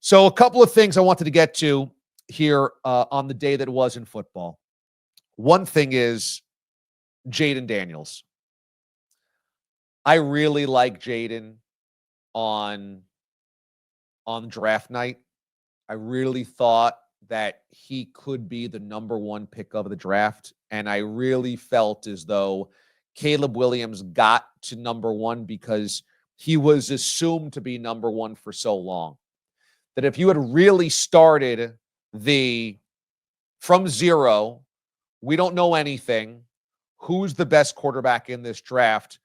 So a couple of things I wanted to get to here on the day that was in football. One thing is Jayden Daniels. I really like Jayden on draft night. I really thought that he could be the number one pick of the draft. And I really felt as though Caleb Williams got to number one because he was assumed to be number one for so long. That if you had really started from zero, we don't know anything, who's the best quarterback in this draft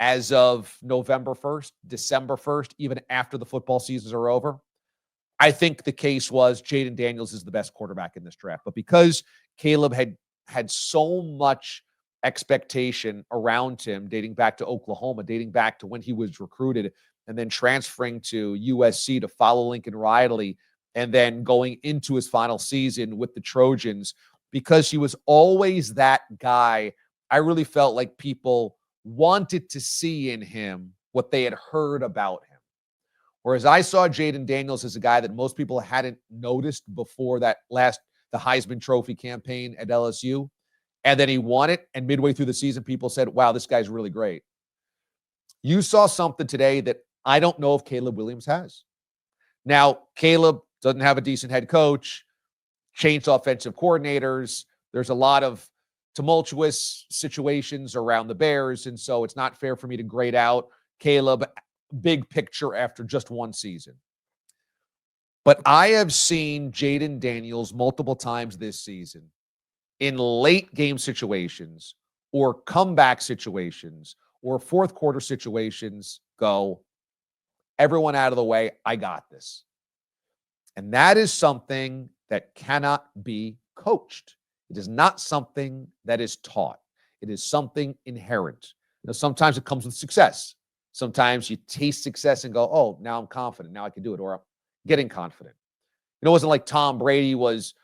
as of November 1st, December 1st, even after the football seasons are over, I think the case was Jayden Daniels is the best quarterback in this draft. But because Caleb had so much expectation around him dating back to Oklahoma, dating back to when he was recruited, and then transferring to USC to follow Lincoln Riley, and then going into his final season with the Trojans, because he was always that guy, I really felt like people wanted to see in him what they had heard about him. Whereas I saw Jayden Daniels as a guy that most people hadn't noticed before the Heisman Trophy campaign at LSU. And then he won it. And midway through the season, people said, wow, this guy's really great. You saw something today that I don't know if Caleb Williams has. Now, Caleb doesn't have a decent head coach, changed offensive coordinators. There's a lot of tumultuous situations around the Bears. And so it's not fair for me to grade out Caleb big picture after just one season. But I have seen Jayden Daniels multiple times this season in late game situations or comeback situations or fourth quarter situations go, everyone out of the way, I got this. And that is something that cannot be coached. It is not something that is taught. It is something inherent. Now, sometimes it comes with success. Sometimes you taste success and go, oh, now I'm confident. Now I can do it. Or I'm getting confident. It wasn't like Tom Brady was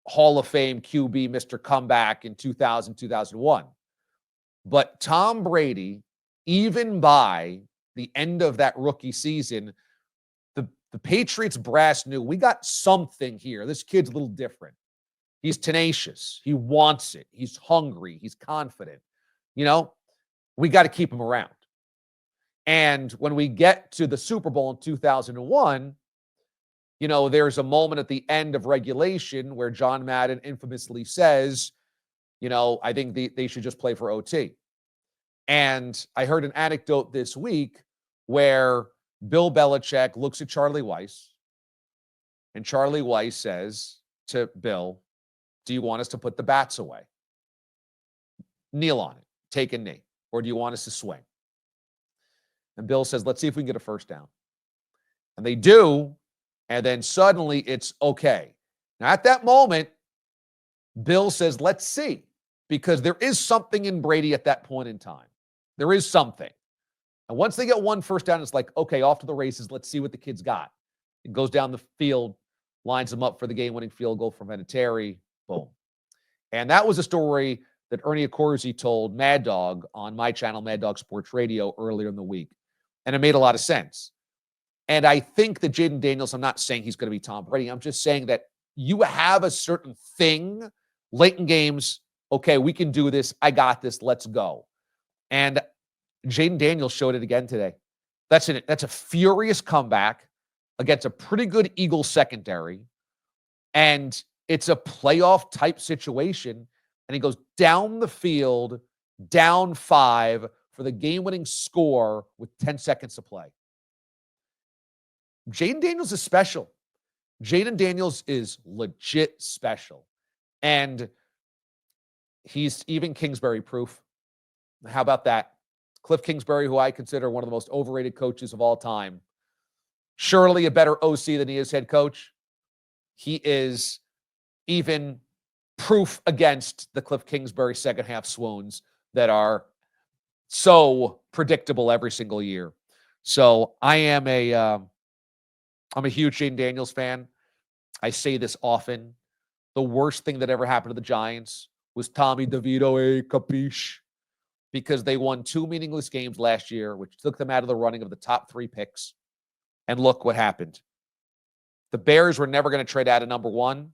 Hall of Fame QB, Mr. Comeback in 2000, 2001. But Tom Brady, even by the end of that rookie season, the Patriots brass knew we got something here. This kid's a little different. He's tenacious. He wants it. He's hungry. He's confident. We got to keep him around. And when we get to the Super Bowl in 2001, there's a moment at the end of regulation where John Madden infamously says, I think they should just play for OT. And I heard an anecdote this week where Bill Belichick looks at Charlie Weiss, and Charlie Weiss says to Bill, do you want us to put the bats away? Kneel on it, take a knee, or do you want us to swing? And Bill says, let's see if we can get a first down. And they do, and then suddenly it's okay. Now, at that moment, Bill says, let's see, because there is something in Brady at that point in time. There is something. And once they get one first down, it's like, okay, off to the races. Let's see what the kid's got. It goes down the field, lines them up for the game-winning field goal from Vinatieri. Boom. And that was a story that Ernie Accorsi told Mad Dog on my channel, Mad Dog Sports Radio, earlier in the week. And it made a lot of sense. And I think that Jayden Daniels, I'm not saying he's going to be Tom Brady. I'm just saying that you have a certain thing late in games. Okay, we can do this. I got this. Let's go. And Jayden Daniels showed it again today. That's a furious comeback against a pretty good Eagles secondary. And it's a playoff type situation. And he goes down the field, down 5 for the game-winning score with 10 seconds to play. Jayden Daniels is special. Jayden Daniels is legit special. And he's even Kingsbury proof. How about that? Cliff Kingsbury, who I consider one of the most overrated coaches of all time. Surely a better OC than he is head coach. He is even proof against the Cliff Kingsbury second half swoons that are so predictable every single year. So I'm a huge Jayden Daniels fan. I say this often. The worst thing that ever happened to the Giants was Tommy DeVito, capiche? Because they won 2 meaningless games last year, which took them out of the running of the top 3 picks. And look what happened. The Bears were never going to trade out of number one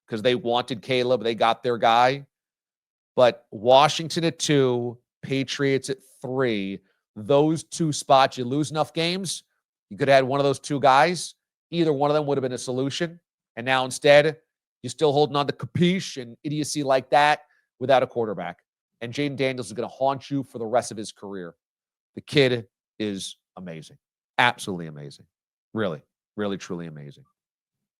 because they wanted Caleb. They got their guy. But Washington at 2, Patriots at 3, those two spots, you lose enough games, you could have had one of those two guys. Either one of them would have been a solution. And now instead, you're still holding on to capiche and idiocy like that without a quarterback. And Jayden Daniels is going to haunt you for the rest of his career. The kid is amazing. Absolutely amazing. Really, really, truly amazing.